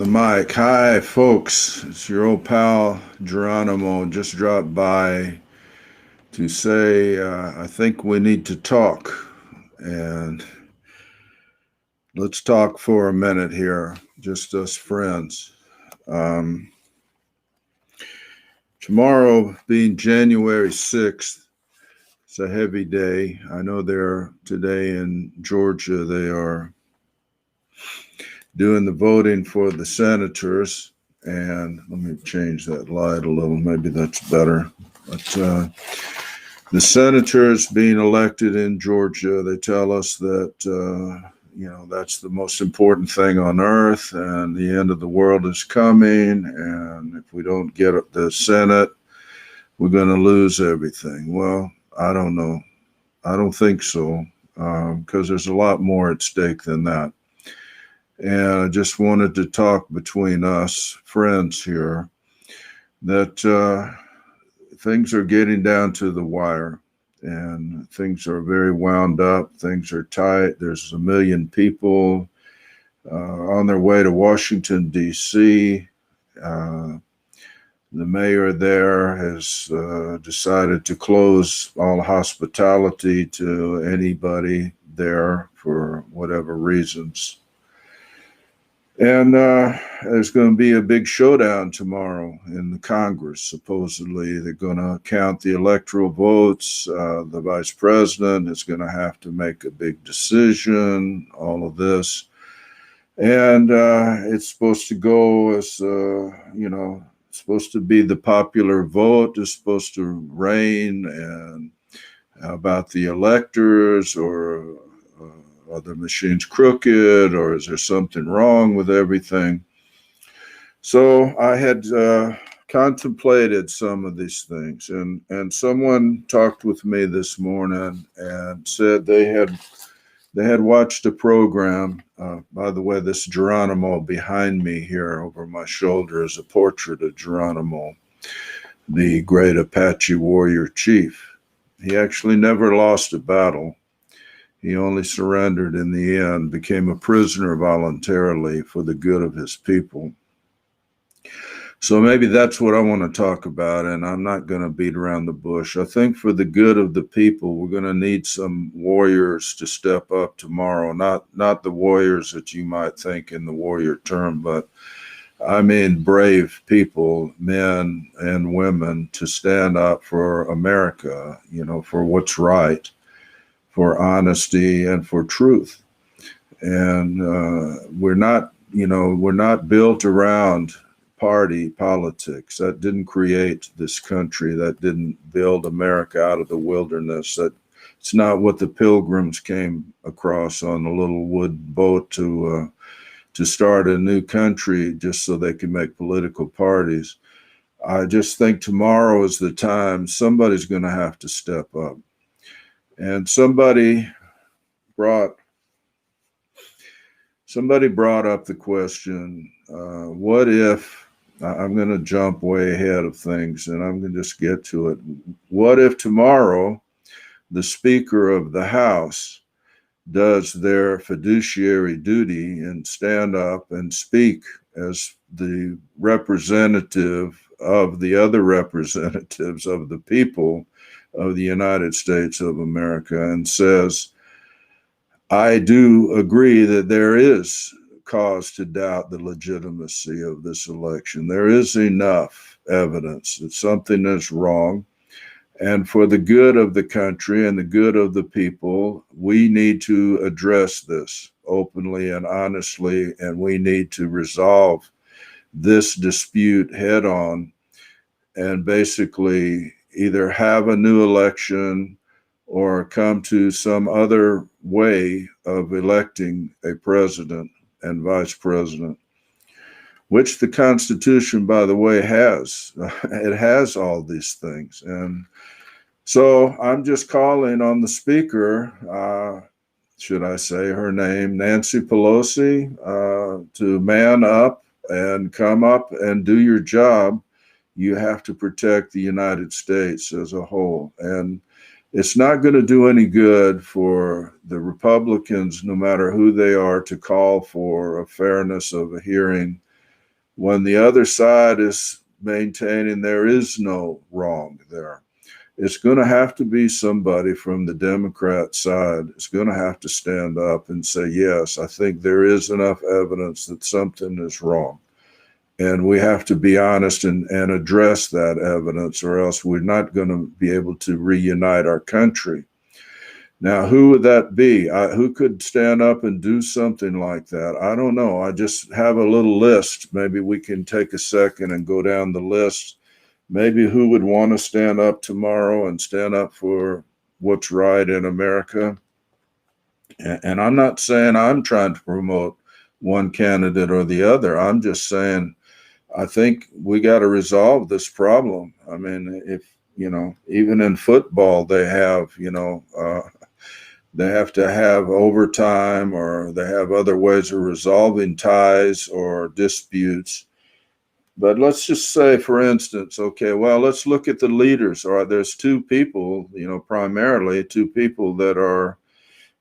The mic. Hi, folks. It's your old pal Geronimo. Just dropped by to say I think we need to talk. And let's talk for a minute here, just us friends. Um, Tomorrow, being January 6th, it's a heavy day. I know they're today in Georgia, they are doing the voting for the senators. And let me change that light a little. Maybe that's better. But the senators being elected in Georgia, they tell us that, that's the most important thing on earth, and the end of the world is coming. And if we don't get the Senate, we're going to lose everything. Well, I don't know. I don't think so, because there's a lot more at stake than that. And I just wanted to talk between us friends here that things are getting down to the wire, and things are very wound up. Things are tight. There's a million people on their way to Washington, D.C. The mayor there has decided to close all hospitality to anybody there for whatever reasons. And there's going to be a big showdown tomorrow in the Congress. Supposedly, they're going to count the electoral votes. The vice president is going to have to make a big decision, all of this. And it's supposed to go as, it's supposed to be the popular vote is supposed to reign, and about the electors, or are the machines crooked, or is there something wrong with everything? So I had contemplated some of these things, and someone talked with me this morning and said they had watched a program. By the way, this Geronimo behind me here over my shoulder is a portrait of Geronimo, the great Apache warrior chief. He actually never lost a battle. He only surrendered in the end, became a prisoner voluntarily for the good of his people. So maybe that's what I want to talk about, and I'm not going to beat around the bush. I think for the good of the people, we're going to need some warriors to step up tomorrow. Not the warriors that you might think in the warrior term, but I mean brave people, men and women, to stand up for America, for what's right, for honesty, and for truth. And we're not built around party politics. That didn't create this country. That didn't build America out of the wilderness. It's not what the Pilgrims came across on a little wood boat to start a new country just so they can make political parties. I just think tomorrow is the time somebody's going to have to step up. And somebody brought up the question, what if, I'm going to jump way ahead of things and I'm going to just get to it. What if tomorrow the Speaker of the House does their fiduciary duty and stand up and speak as the representative of the other representatives of the people of the United States of America, and says, I do agree that there is cause to doubt the legitimacy of this election. There is enough evidence that something is wrong. And for the good of the country and the good of the people, we need to address this openly and honestly, and we need to resolve this dispute head on and basically either have a new election or come to some other way of electing a president and vice president, which the Constitution, by the way, has. It has all these things. And so I'm just calling on the Speaker, should I say her name, Nancy Pelosi, to man up and come up and do your job. You have to protect the United States as a whole. And it's not going to do any good for the Republicans, no matter who they are, to call for a fairness of a hearing when the other side is maintaining there is no wrong there. It's going to have to be somebody from the Democrat side. It's going to have to stand up and say, yes, I think there is enough evidence that something is wrong. And we have to be honest and address that evidence, or else we're not going to be able to reunite our country. Now, who would that be? Who could stand up and do something like that? I don't know. I just have a little list. Maybe we can take a second and go down the list. Maybe who would want to stand up tomorrow and stand up for what's right in America? And I'm not saying I'm trying to promote one candidate or the other. I'm just saying I think we got to resolve this problem. I mean, if, even in football, they have, they have to have overtime, or they have other ways of resolving ties or disputes. But let's just say, for instance, okay, well, let's look at the leaders. All right, there's two people, primarily two people that are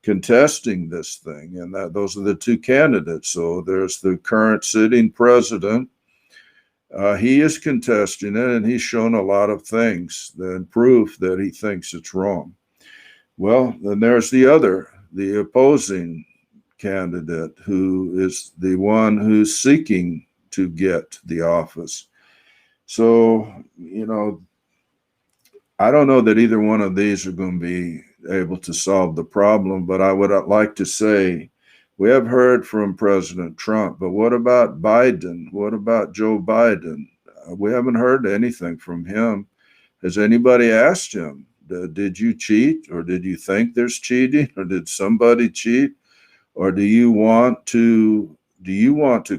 contesting this thing, and those are the two candidates. So there's the current sitting president. He is contesting it, and he's shown a lot of things and proof that he thinks it's wrong. Well, then there's the opposing candidate, who is the one who's seeking to get the office. So, I don't know that either one of these are going to be able to solve the problem, but I would like to say we have heard from President Trump, but what about Biden? What about Joe Biden? We haven't heard anything from him. Has anybody asked him, did you cheat, or did you think there's cheating, or did somebody cheat, or do you want to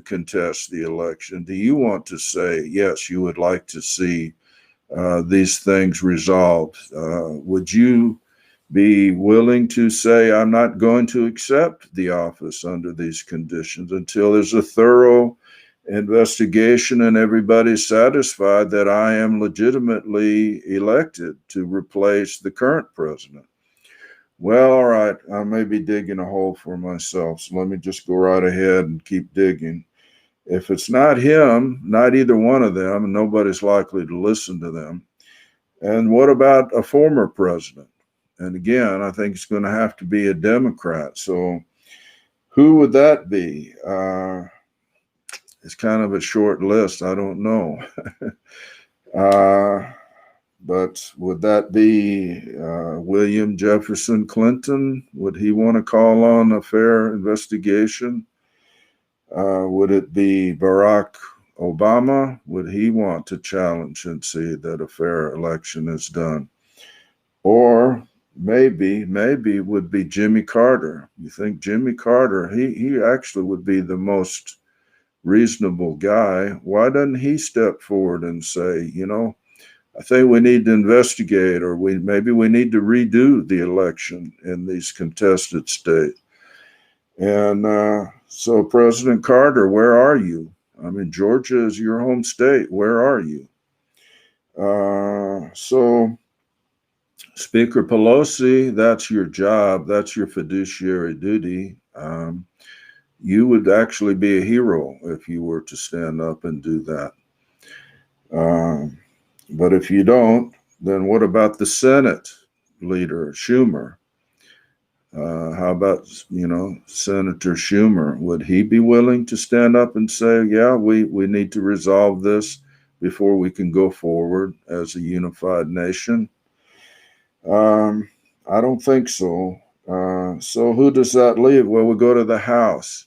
contest the election? Do you want to say, yes, you would like to see these things resolved? Would you be willing to say, I'm not going to accept the office under these conditions until there's a thorough investigation and everybody's satisfied that I am legitimately elected to replace the current president? Well, all right, I may be digging a hole for myself, so let me just go right ahead and keep digging. If it's not him, not either one of them, and nobody's likely to listen to them. And what about a former president? And again, I think it's going to have to be a Democrat. So who would that be? It's kind of a short list. I don't know. But would that be William Jefferson Clinton? Would he want to call on a fair investigation? Would it be Barack Obama? Would he want to challenge and see that a fair election is done? Or maybe it would be Jimmy Carter. You think Jimmy Carter, he actually would be the most reasonable guy. Why doesn't he step forward and say, I think we need to investigate, or maybe we need to redo the election in these contested states? And so, President Carter, where are you? I mean, Georgia is your home state. Where are you? So, Speaker Pelosi, that's your job. That's your fiduciary duty. You would actually be a hero if you were to stand up and do that. But if you don't, then what about the Senate leader, Schumer? How about, Senator Schumer? Would he be willing to stand up and say, yeah, we need to resolve this before we can go forward as a unified nation? I don't think so. So who does that leave? Well, we go to the House.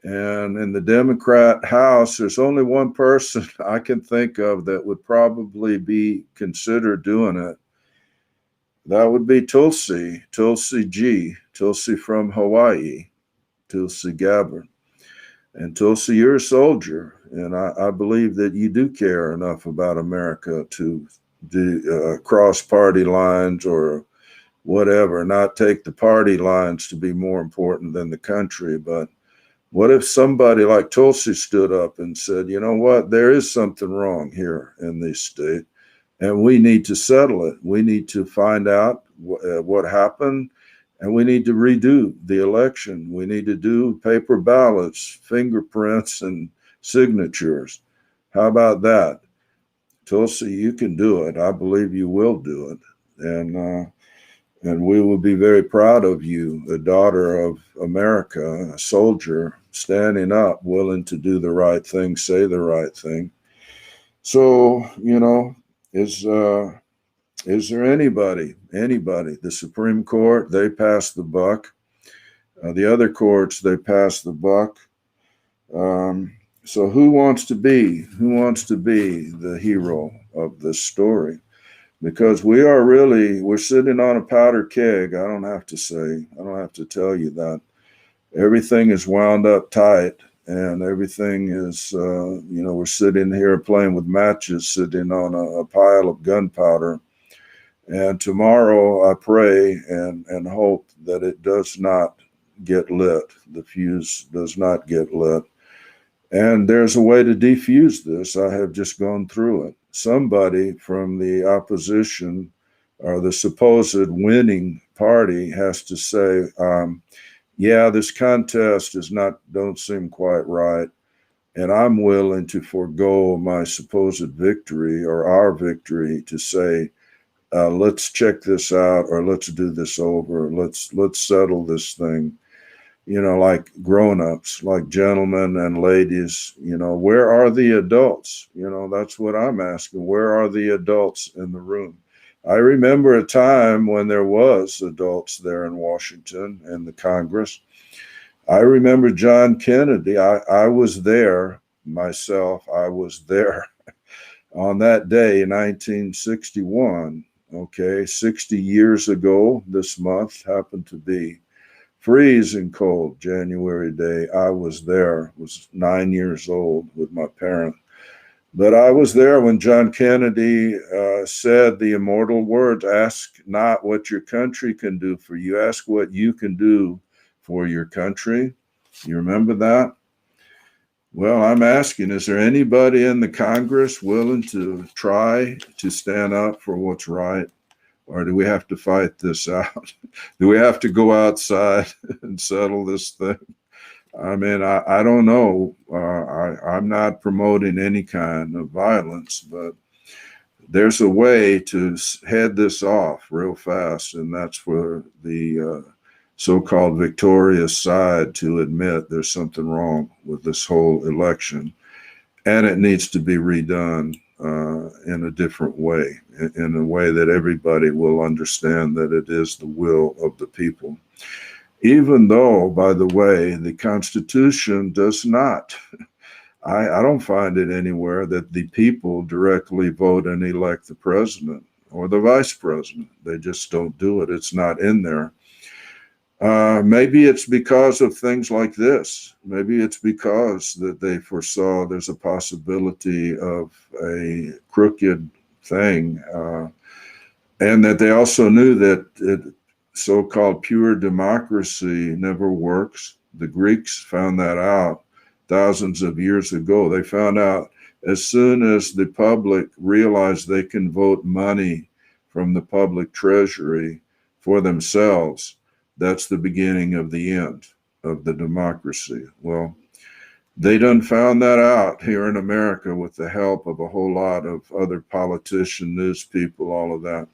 And in the Democrat House, there's only one person I can think of that would probably be considered doing it. That would be Tulsi from Hawaii, Tulsi Gabbard. And Tulsi, you're a soldier, and I believe that you do care enough about America to cross party lines or whatever, not take the party lines to be more important than the country. But what if somebody like Tulsi stood up and said, you know what, there is something wrong here in this state, and we need to settle it. We need to find out what happened, and we need to redo the election. We need to do paper ballots, fingerprints, and signatures. How about that? Tulsi, you can do it. I believe you will do it. And we will be very proud of you, a daughter of America, a soldier standing up, willing to do the right thing, say the right thing. So, is there anybody, the Supreme Court, they passed the buck. The other courts, they passed the buck. So who wants to be the hero of this story? Because we're sitting on a powder keg. I don't have to tell you that. Everything is wound up tight, and everything is, we're sitting here playing with matches, sitting on a pile of gunpowder. And tomorrow I pray and hope that it does not get lit. The fuse does not get lit. And there's a way to defuse this. I have just gone through it. Somebody from the opposition or the supposed winning party has to say, yeah, this contest don't seem quite right. And I'm willing to forego my supposed victory or our victory to say, let's check this out, or let's do this over. Let's settle this thing. Like grown-ups, like gentlemen and ladies, where are the adults? That's what I'm asking. Where are the adults in the room? I remember a time when there was adults there in Washington in the Congress. I remember John Kennedy. I was there myself. I was there on that day, 1961. Okay, 60 years ago this month happened to be freezing cold January day. I was there, was 9 years old with my parents. But I was there when John Kennedy said the immortal words, ask not what your country can do for you, ask what you can do for your country. You remember that? Well, I'm asking, is there anybody in the Congress willing to try to stand up for what's right? Or do we have to fight this out? Do we have to go outside and settle this thing? I mean, I don't know. I'm not promoting any kind of violence, but there's a way to head this off real fast, and that's for the so-called victorious side to admit there's something wrong with this whole election, and it needs to be redone in a different way, in a way that everybody will understand that it is the will of the people. Even though, by the way, the Constitution does not, I don't find it anywhere that the people directly vote and elect the president or the vice president. They just don't do it. It's not in there. Maybe it's because of things like this. Maybe it's because that they foresaw there's a possibility of a crooked thing, and that they also knew that so-called pure democracy never works. The Greeks found that out thousands of years ago. They found out as soon as the public realized they can vote money from the public treasury for themselves, that's the beginning of the end of the democracy. Well, they done found that out here in America with the help of a whole lot of other politicians, news people, all of that.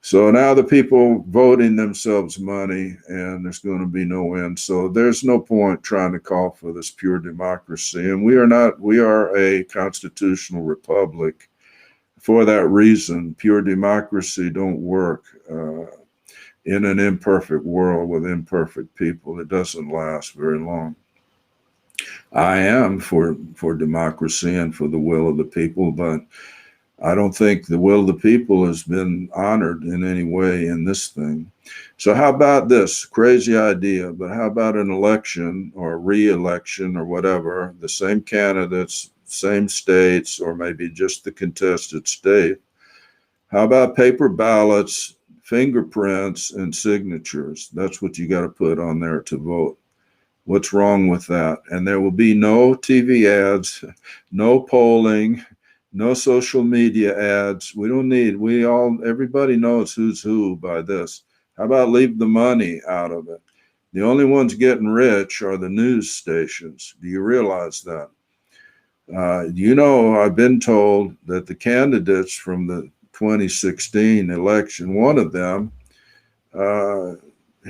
So now the people voting themselves money, and there's going to be no end. So there's no point trying to call for this pure democracy. And we are a constitutional republic. For that reason, pure democracy don't work in an imperfect world with imperfect people. It doesn't last very long. I am for democracy and for the will of the people, but I don't think the will of the people has been honored in any way in this thing. So how about this crazy idea, but how about an election or a re-election or whatever, the same candidates, same states, or maybe just the contested state? How about paper ballots, fingerprints, and signatures? That's what you got to put on there to vote. What's wrong with that? And there will be no TV ads, no polling, no social media ads. We don't need, everybody knows who's who by this. How about leave the money out of it? The only ones getting rich are the news stations. Do you realize that? I've been told that the candidates from the 2016 election, one of them, uh,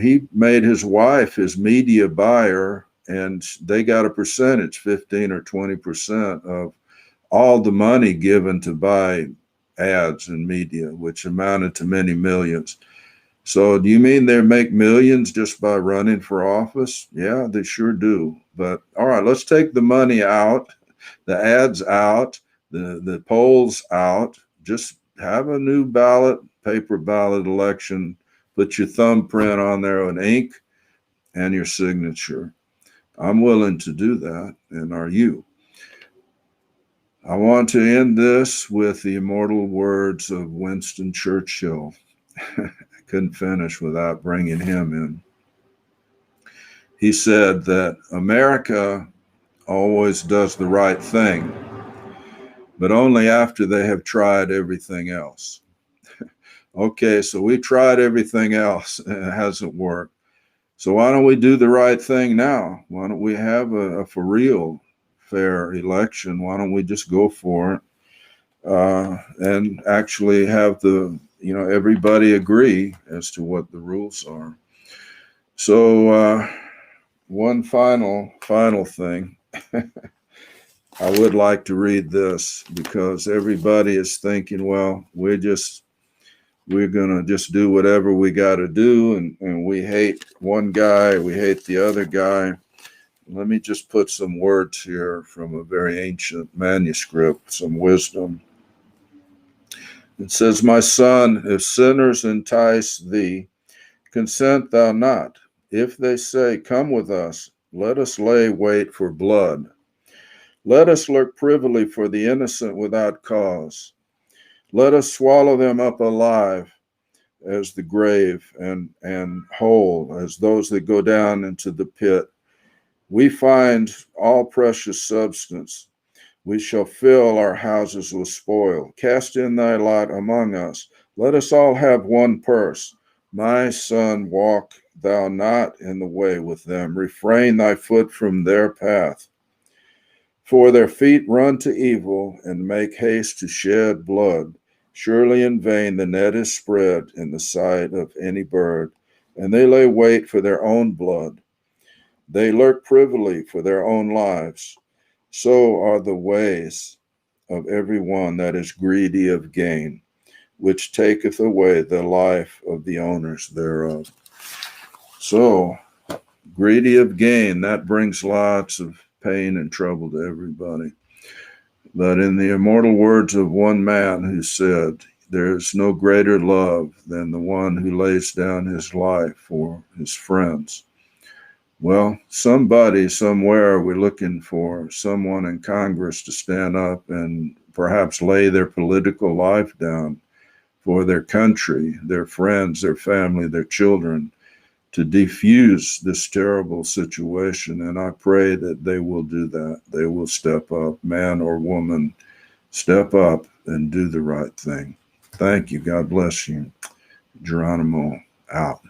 he made his wife his media buyer, and they got a percentage, 15 or 20% of all the money given to buy ads in media, which amounted to many millions. So do you mean they make millions just by running for office? Yeah, they sure do. But all right, let's take the money out, the ads out, the polls out. Just have a new ballot, paper ballot election. Put your thumbprint on there in ink and your signature. I'm willing to do that, and are you? I want to end this with the immortal words of Winston Churchill. I couldn't finish without bringing him in. He said that America always does the right thing, but only after they have tried everything else. Okay, so we tried everything else and it hasn't worked. So why don't we do the right thing now? Why don't we have a for real fair election? Why don't we just go for it and actually have everybody agree as to what the rules are? So one final thing. I would like to read this because everybody is thinking, well, we're going to just do whatever we got to do. And we hate one guy, we hate the other guy. Let me just put some words here from a very ancient manuscript, some wisdom. It says, "My son, if sinners entice thee, consent thou not. If they say, come with us, let us lay wait for blood. Let us lurk privily for the innocent without cause. Let us swallow them up alive as the grave, and whole as those that go down into the pit. We find all precious substance. We shall fill our houses with spoil. Cast in thy lot among us. Let us all have one purse. My son, walk thou not in the way with them. Refrain thy foot from their path. For their feet run to evil and make haste to shed blood. Surely in vain the net is spread in the sight of any bird, and they lay wait for their own blood. They lurk privily for their own lives. So are the ways of every one that is greedy of gain, which taketh away the life of the owners thereof." So, greedy of gain, that brings lots of pain and trouble to everybody. But in the immortal words of one man who said, there is no greater love than the one who lays down his life for his friends. Well, somebody somewhere, we're looking for someone in Congress to stand up and perhaps lay their political life down for their country, their friends, their family, their children, to defuse this terrible situation. And I pray that they will do that. They will step up, man or woman, step up and do the right thing. Thank you. God bless you. Geronimo out.